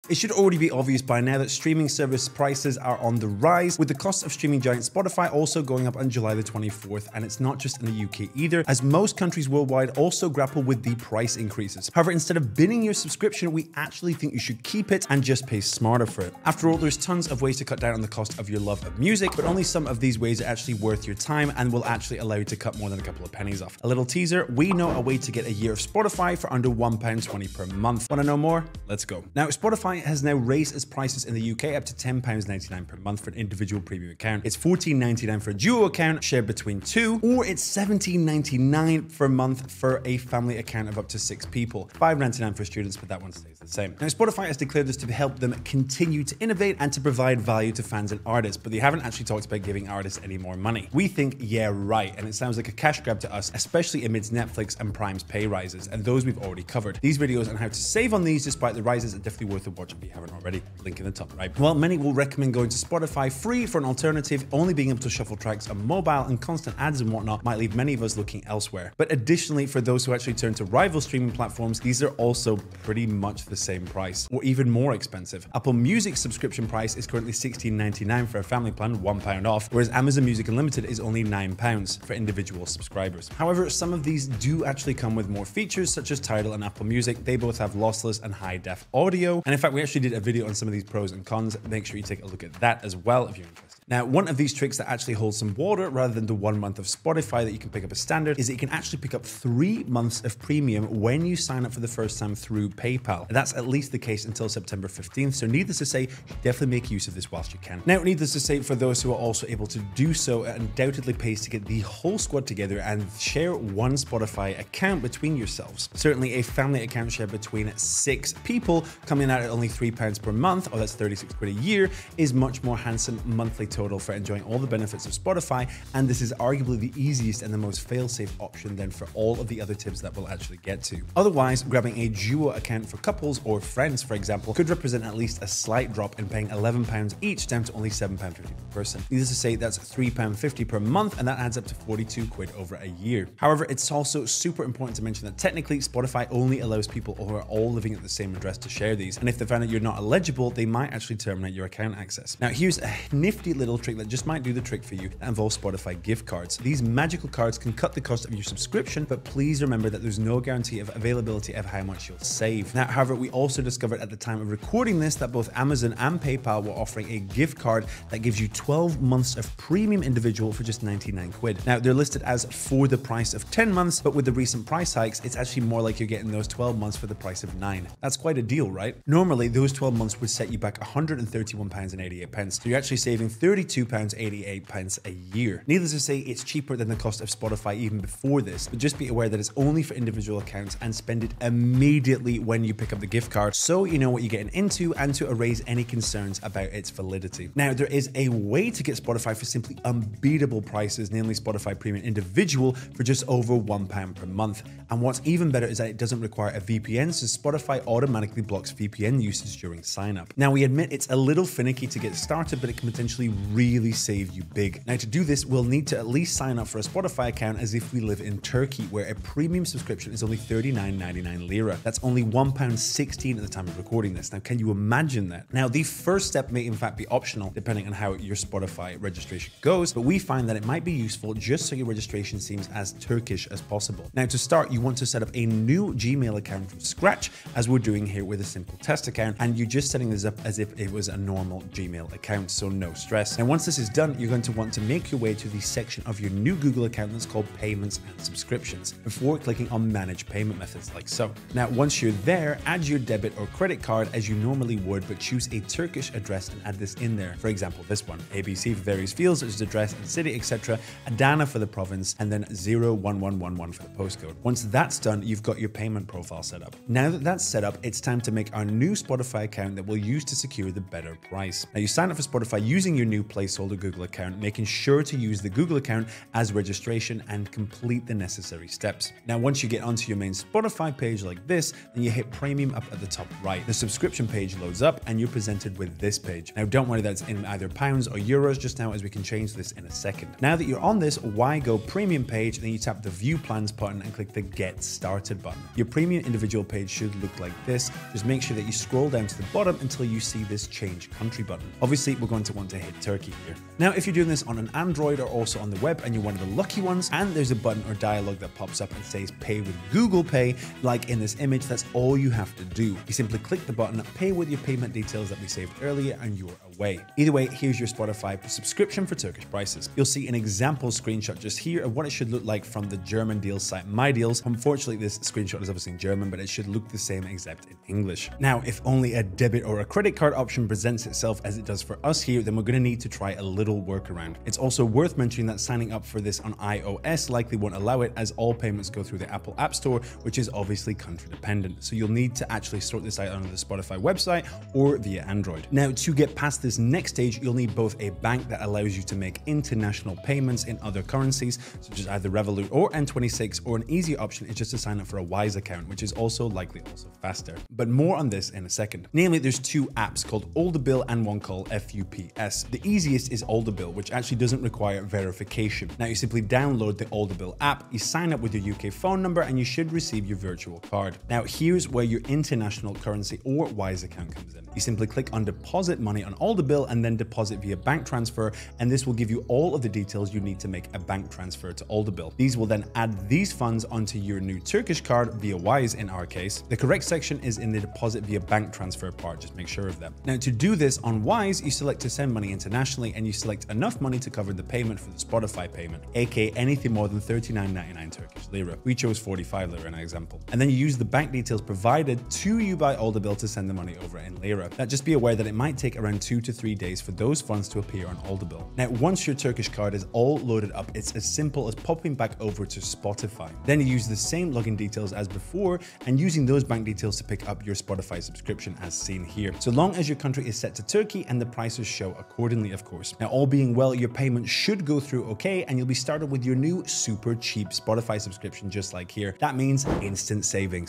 It should already be obvious by now that streaming service prices are on the rise, with the cost of streaming giant Spotify also going up on July the 24th, and it's not just in the UK either, as most countries worldwide also grapple with the price increases. However, instead of binning your subscription, we actually think you should keep it and just pay smarter for it. After all, there's tons of ways to cut down on the cost of your love of music, but only some of these ways are actually worth your time and will actually allow you to cut more than a couple of pennies off. A little teaser, we know a way to get a year of Spotify for under £1.20 per month. Want to know more? Let's go. Now, Spotify has now raised its prices in the UK up to £10.99 per month for an individual premium account. It's £14.99 for a duo account shared between two, or it's £17.99 per month for a family account of up to 6 people. £5.99 for students, but that one stays the same. Now, Spotify has declared this to help them continue to innovate and to provide value to fans and artists, but they haven't actually talked about giving artists any more money. We think, yeah, right, and it sounds like a cash grab to us, especially amidst Netflix and Prime's pay rises, and those we've already covered. These videos on how to save on these despite the rises are definitely worth a watch if you haven't already. Link in the top right. While many will recommend going to Spotify free for an alternative, only being able to shuffle tracks on mobile and constant ads and whatnot might leave many of us looking elsewhere. But additionally, for those who actually turn to rival streaming platforms, these are also pretty much the same price, or even more expensive. Apple Music's subscription price is currently $16.99 for a family plan, £1 off, whereas Amazon Music Unlimited is only £9 for individual subscribers. However, some of these do actually come with more features, such as Tidal and Apple Music. They both have lossless and high-def audio, and in fact, we actually did a video on some of these pros and cons. Make sure you take a look at that as well if you're interested. Now, one of these tricks that actually holds some water rather than the 1 month of Spotify that you can pick up as standard is that you can actually pick up 3 months of premium when you sign up for the first time through PayPal. That's at least the case until September 15th, so needless to say, you should definitely make use of this whilst you can. Now, needless to say, for those who are also able to do so, it undoubtedly pays to get the whole squad together and share one Spotify account between yourselves. Certainly, a family account shared between 6 people coming out at only £3 per month, or that's 36 quid a year, is much more handsome monthly total for enjoying all the benefits of Spotify, and this is arguably the easiest and the most fail-safe option then for all of the other tips that we'll actually get to. Otherwise, grabbing a duo account for couples or friends, for example, could represent at least a slight drop in paying £11 each down to only £7.50 per person. Needless to say, that's £3.50 per month, and that adds up to 42 quid over a year. However, it's also super important to mention that technically Spotify only allows people who are all living at the same address to share these, and if they find that you're not eligible, they might actually terminate your account access. Now, here's a nifty little trick that just might do the trick for you that involves Spotify gift cards. These magical cards can cut the cost of your subscription, but please remember that there's no guarantee of availability of how much you'll save. Now, however, we also discovered at the time of recording this that both Amazon and PayPal were offering a gift card that gives you 12 months of premium individual for just 99 quid. Now, they're listed as for the price of 10 months, but with the recent price hikes, it's actually more like you're getting those 12 months for the price of 9. That's quite a deal, right? Normally, those 12 months would set you back £131.88, so you're actually saving £32.88 a year. Needless to say, it's cheaper than the cost of Spotify even before this, but just be aware that it's only for individual accounts and spend it immediately when you pick up the gift card so you know what you're getting into and to erase any concerns about its validity. Now, there is a way to get Spotify for simply unbeatable prices, namely Spotify Premium Individual for just over £1 per month. And what's even better is that it doesn't require a VPN, so Spotify automatically blocks VPN usage during sign up. Now, we admit it's a little finicky to get started, but it can potentially really save you big. Now, to do this, we'll need to at least sign up for a Spotify account as if we live in Turkey, where a premium subscription is only 39.99 lira. That's only £1.16 at the time of recording this. Now, can you imagine that? Now, the first step may in fact be optional, depending on how your Spotify registration goes, but we find that it might be useful just so your registration seems as Turkish as possible. Now, to start, you want to set up a new Gmail account from scratch, as we're doing here with a simple test account, and you're just setting this up as if it was a normal Gmail account, so no stress. And once this is done, you're going to want to make your way to the section of your new Google account that's called Payments and Subscriptions before clicking on Manage Payment Methods like so. Now, once you're there, add your debit or credit card as you normally would, but choose a Turkish address and add this in there. For example, this one, ABC for various fields such as address and city, etc., Adana for the province, and then 01111 for the postcode. Once that's done, you've got your payment profile set up. Now that that's set up, it's time to make our new Spotify account that we'll use to secure the better price. Now, you sign up for Spotify using your new new placeholder Google account, making sure to use the Google account as registration and complete the necessary steps. Now, once you get onto your main Spotify page like this, then you hit premium up at the top right. The subscription page loads up and you're presented with this page. Now, don't worry, that's in either pounds or euros just now, as we can change this in a second. Now that you're on this Wygo premium page, then you tap the view plans button and click the get started button. Your premium individual page should look like this. Just make sure that you scroll down to the bottom until you see this change country button. Obviously, we're going to want to hit Turkey here. Now, if you're doing this on an Android or also on the web and you're one of the lucky ones, and there's a button or dialog that pops up and says pay with Google Pay, like in this image, that's all you have to do. You simply click the button, pay with your payment details that we saved earlier, and you're away. Either way, here's your Spotify subscription for Turkish prices. You'll see an example screenshot just here of what it should look like from the German deals site MyDeals. Unfortunately, this screenshot is obviously in German, but it should look the same except in English. Now, if only a debit or a credit card option presents itself as it does for us here, then we're going to need to try a little workaround. It's also worth mentioning that signing up for this on iOS likely won't allow it, as all payments go through the Apple App Store, which is obviously country dependent. So you'll need to actually sort this out on the Spotify website or via Android. Now, to get past this next stage, you'll need both a bank that allows you to make international payments in other currencies, such as either Revolut or N26, or an easier option is just to sign up for a Wise account, which is also likely faster. But more on this in a second. Namely, there's two apps called Olderbill and one called FUPS. The easiest is Olderbill, which actually doesn't require verification. Now, you simply download the Olderbill app, you sign up with your UK phone number, and you should receive your virtual card. Now, here's where your international currency or Wise account comes in. You simply click on deposit money on Olderbill and then deposit via bank transfer, and this will give you all of the details you need to make a bank transfer to Olderbill. These will then add these funds onto your new Turkish card via Wise in our case. The correct section is in the deposit via bank transfer part, just make sure of that. Now, to do this on Wise, you select to send money internationally and you select enough money to cover the payment for the Spotify payment, aka anything more than 39.99 Turkish lira. We chose 45 lira in our example. And then you use the bank details provided to you by Olderbill to send the money over in lira. Now, just be aware that it might take around 2 to 3 days for those funds to appear on Olderbill. Now, once your Turkish card is all loaded up, it's as simple as popping back over to Spotify. Then you use the same login details as before and using those bank details to pick up your Spotify subscription as seen here, so long as your country is set to Turkey and the prices show accordingly, of course. Now, all being well, your payment should go through okay, and you'll be started with your new super cheap Spotify subscription just like here. That means instant savings.